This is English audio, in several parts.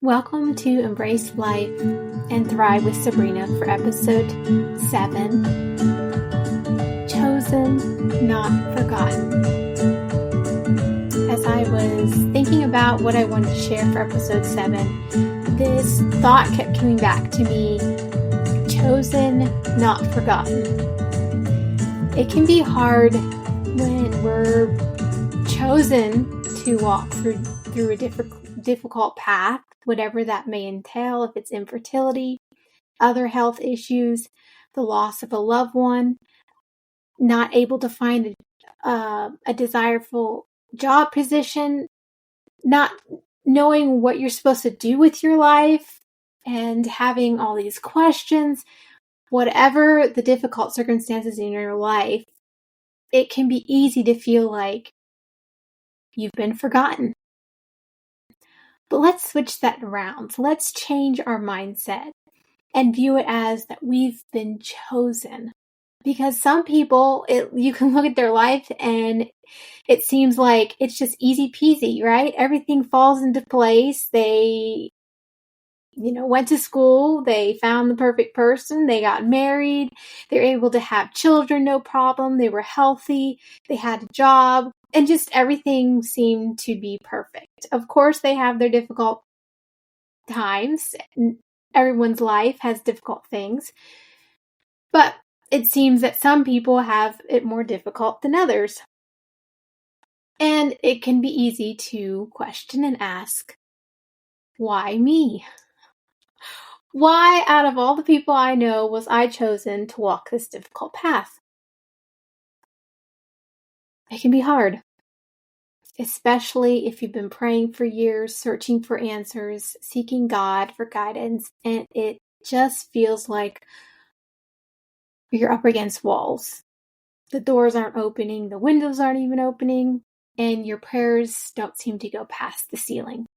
Welcome to Embrace Life and Thrive with Sabrina for episode 7, Chosen, Not Forgotten. As I was thinking about what I wanted to share for episode 7, this thought kept coming back to me, chosen, not forgotten. It can be hard when we're chosen to walk through a difficult path, whatever that may entail, if it's infertility, other health issues, the loss of a loved one, not able to find a desirable job position, not knowing what you're supposed to do with your life, and having all these questions. Whatever the difficult circumstances in your life, it can be easy to feel like you've been forgotten. But let's switch that around. Let's change our mindset and view it as that we've been chosen. Because some people, you can look at their life and it seems like it's just easy peasy, right? Everything falls into place. They, went to school, they found the perfect person, they got married, they're able to have children, no problem, they were healthy, they had a job, and just everything seemed to be perfect. Of course, they have their difficult times. Everyone's life has difficult things, but it seems that some people have it more difficult than others. And it can be easy to question and ask, why me? Why, out of all the people I know, was I chosen to walk this difficult path? It can be hard, especially if you've been praying for years, searching for answers, seeking God for guidance, and it just feels like you're up against walls. The doors aren't opening, the windows aren't even opening, and your prayers don't seem to go past the ceiling.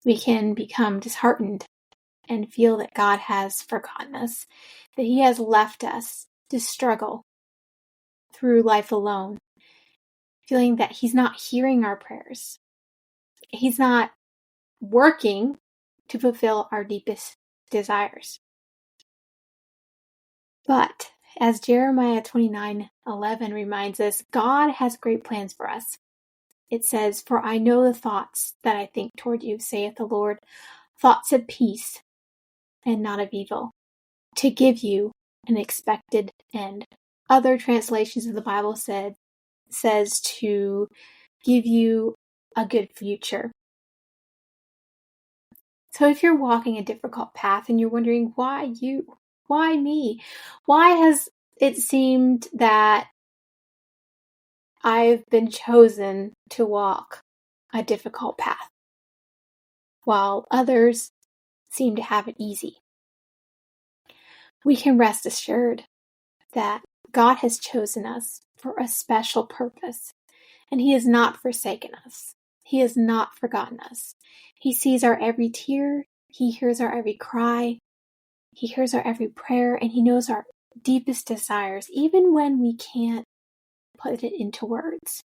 We can become disheartened and feel that God has forgotten us, that He has left us to struggle through life alone, feeling that He's not hearing our prayers. He's not working to fulfill our deepest desires. But as Jeremiah 29:11 reminds us, God has great plans for us. It says, "For I know the thoughts that I think toward you, saith the Lord, thoughts of peace and not of evil, to give you an expected end." Other translations of the Bible says to give you a good future. So if you're walking a difficult path and you're wondering, why you? Why me? Why has it seemed that I've been chosen to walk a difficult path, while others seem to have it easy? We can rest assured that God has chosen us for a special purpose, and He has not forsaken us. He has not forgotten us. He sees our every tear. He hears our every cry. He hears our every prayer, and He knows our deepest desires, even when we can't put it into words.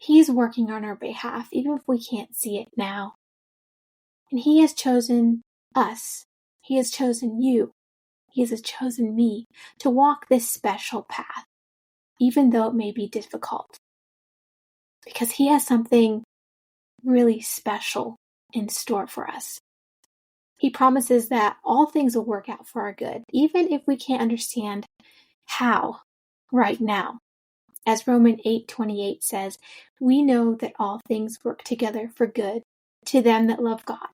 He's working on our behalf, even if we can't see it now. And He has chosen us. He has chosen you. He has chosen me to walk this special path, even though it may be difficult. Because He has something really special in store for us. He promises that all things will work out for our good, even if we can't understand how right now. As Romans 8:28 says, we know that all things work together for good to them that love God,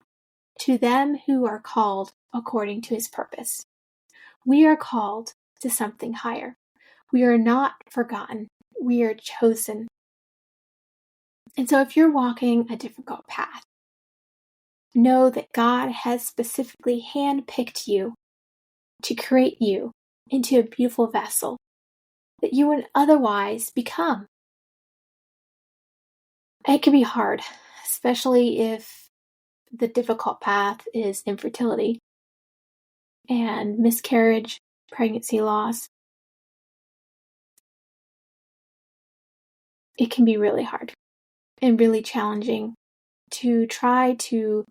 to them who are called according to His purpose. We are called to something higher. We are not forgotten. We are chosen. And so if you're walking a difficult path, know that God has specifically handpicked you to create you into a beautiful vessel that you would otherwise become. It can be hard, especially if the difficult path is infertility and miscarriage, pregnancy loss. It can be really hard and really challenging to try to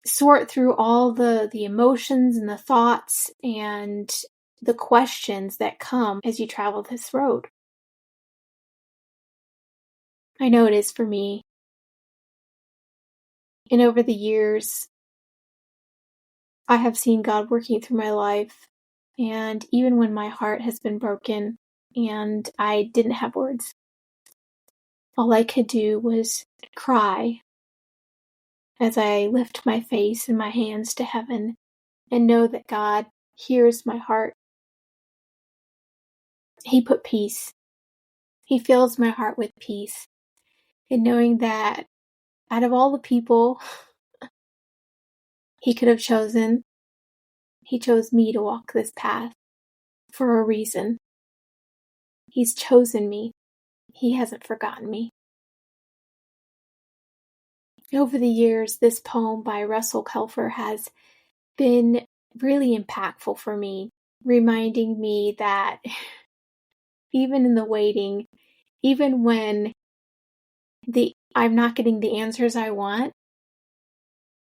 sort through all the emotions and the thoughts and the questions that come as you travel this road. I know it is for me. And over the years, I have seen God working through my life. And even when my heart has been broken and I didn't have words, all I could do was cry as I lift my face and my hands to heaven and know that God hears my heart. He put peace. He fills my heart with peace in knowing that out of all the people He could have chosen, He chose me to walk this path for a reason. He's chosen me. He hasn't forgotten me. Over the years, this poem by Russell Kelfer has been really impactful for me, reminding me that even in the waiting, even when I'm not getting the answers I want,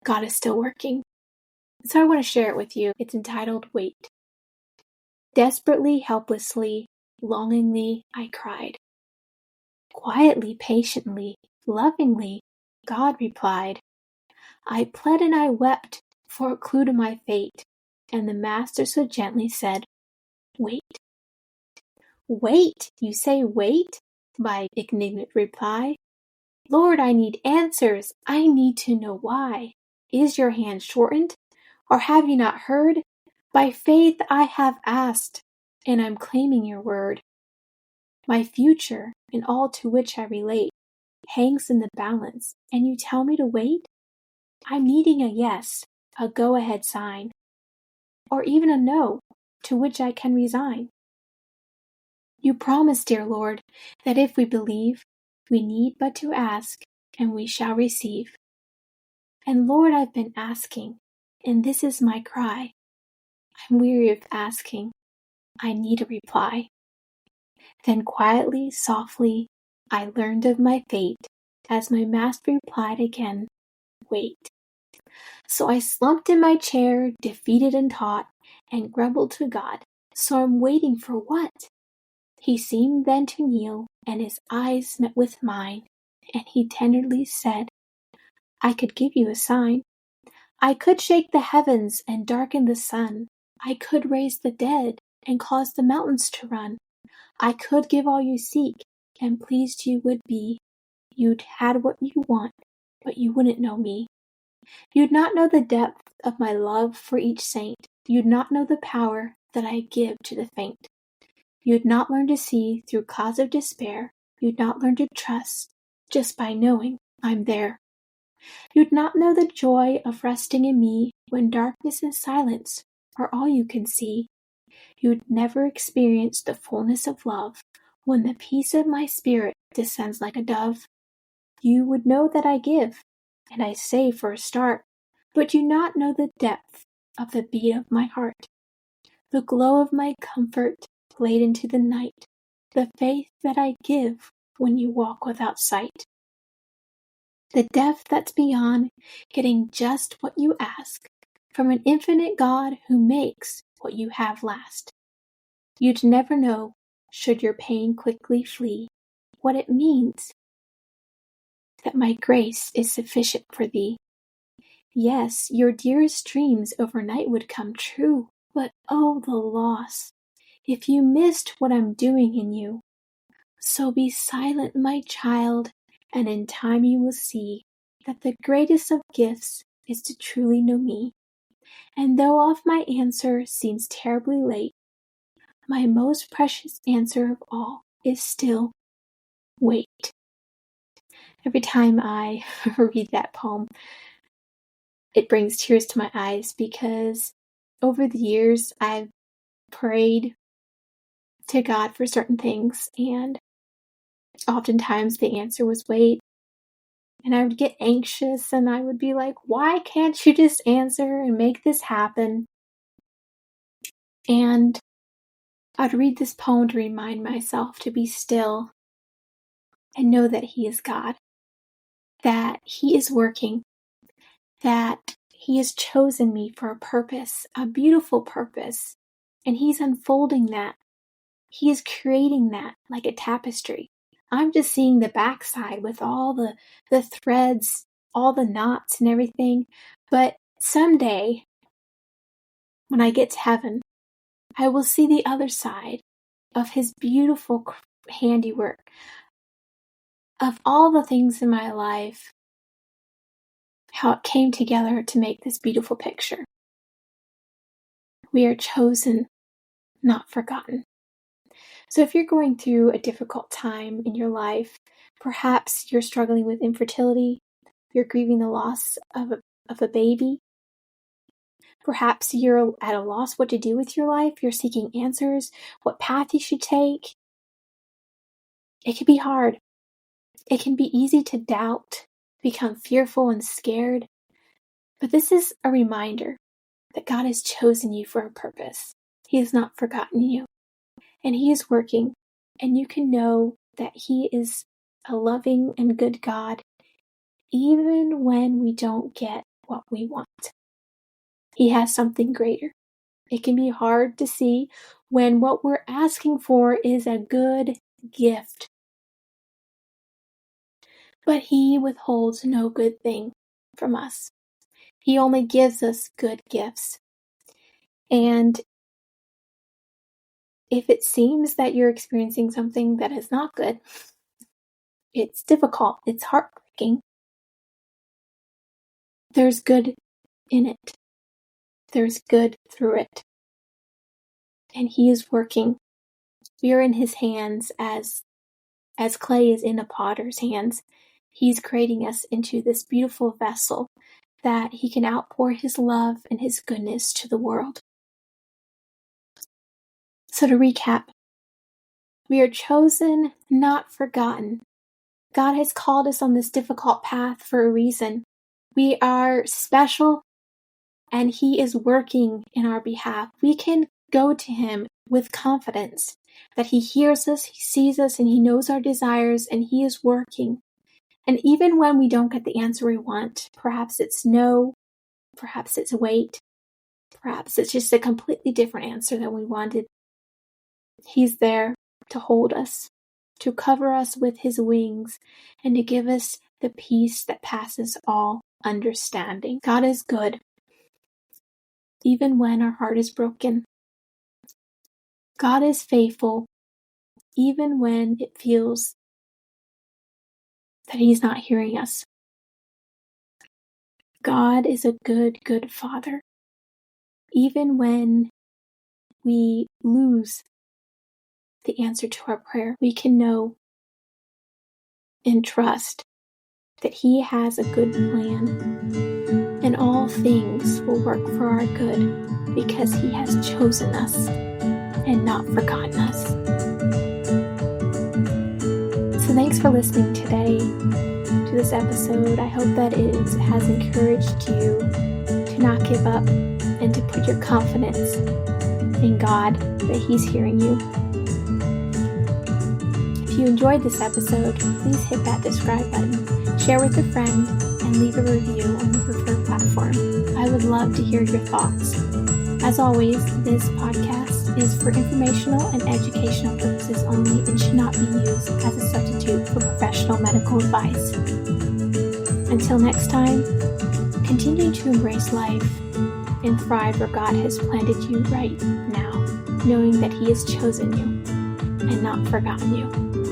God is still working. So I want to share it with you. It's entitled Wait. Desperately, helplessly, longingly, I cried. Quietly, patiently, lovingly, God replied. I pled and I wept for a clue to my fate, and the Master so gently said, Wait. Wait, you say wait? My indignant reply. Lord, I need answers. I need to know why. Is your hand shortened? Or have you not heard? By faith I have asked, and I'm claiming your word. My future, and all to which I relate, hangs in the balance, and you tell me to wait? I'm needing a yes, a go-ahead sign, or even a no, to which I can resign. You promise, dear Lord, that if we believe, we need but to ask, and we shall receive. And Lord, I've been asking, and this is my cry. I'm weary of asking. I need a reply. Then quietly, softly, I learned of my fate, as my master replied again, Wait. So I slumped in my chair, defeated and taut, and grumbled to God, So I'm waiting for what? He seemed then to kneel, and his eyes met with mine, and he tenderly said, I could give you a sign. I could shake the heavens and darken the sun. I could raise the dead and cause the mountains to run. I could give all you seek, and pleased you would be. You'd had what you want, but you wouldn't know me. You'd not know the depth of my love for each saint. You'd not know the power that I give to the faint. You'd not learn to see through clouds of despair. You'd not learn to trust just by knowing I'm there. You'd not know the joy of resting in me when darkness and silence are all you can see. You'd never experience the fullness of love when the peace of my spirit descends like a dove. You would know that I give, and I say for a start, but you not know the depth of the beat of my heart, the glow of my comfort laid into the night, the faith that I give when you walk without sight. The depth that's beyond getting just what you ask from an infinite God who makes what you have last. You'd never know, should your pain quickly flee, what it means that my grace is sufficient for thee. Yes, your dearest dreams overnight would come true, but oh, the loss if you missed what I'm doing in you. So be silent, my child, and in time you will see that the greatest of gifts is to truly know me. And though oft my answer seems terribly late, my most precious answer of all is still, wait. Every time I read that poem, it brings tears to my eyes because over the years I've prayed to God for certain things, and oftentimes the answer was wait. And I would get anxious and I would be like, why can't you just answer and make this happen? And I'd read this poem to remind myself to be still and know that He is God, that He is working, that He has chosen me for a purpose, a beautiful purpose, and He's unfolding that. He is creating that like a tapestry. I'm just seeing the backside with all the threads, all the knots and everything. But someday, when I get to heaven, I will see the other side of His beautiful handiwork, of all the things in my life, how it came together to make this beautiful picture. We are chosen, not forgotten. So if you're going through a difficult time in your life, perhaps you're struggling with infertility, you're grieving the loss of a baby, perhaps you're at a loss what to do with your life, you're seeking answers, what path you should take. It can be hard. It can be easy to doubt, become fearful and scared. But this is a reminder that God has chosen you for a purpose. He has not forgotten you. And He is working, and you can know that He is a loving and good God, even when we don't get what we want. He has something greater. It can be hard to see when what we're asking for is a good gift. But He withholds no good thing from us. He only gives us good gifts. And if it seems that you're experiencing something that is not good, it's difficult, it's heartbreaking, there's good in it. There's good through it. And He is working. We are in His hands as clay is in a potter's hands. He's creating us into this beautiful vessel that He can outpour His love and His goodness to the world. So to recap, we are chosen, not forgotten. God has called us on this difficult path for a reason. We are special, and He is working in our behalf. We can go to Him with confidence that He hears us, He sees us, and He knows our desires, and He is working. And even when we don't get the answer we want, perhaps it's no, perhaps it's wait, perhaps it's just a completely different answer than we wanted, He's there to hold us, to cover us with His wings, and to give us the peace that passes all understanding. God is good, even when our heart is broken. God is faithful, even when it feels that He's not hearing us. God is a good, good Father, even when we lose the answer to our prayer. We can know and trust that He has a good plan, and all things will work for our good because He has chosen us and not forgotten us. So thanks for listening today to this episode. I hope that it has encouraged you to not give up and to put your confidence in God, that He's hearing you. If you enjoyed this episode, please hit that subscribe button, share with a friend, and leave a review on your preferred platform. I would love to hear your thoughts. As always, this podcast is for informational and educational purposes only and should not be used as a substitute for professional medical advice. Until next time, continue to embrace life and thrive where God has planted you right now, knowing that He has chosen you and not forgotten you.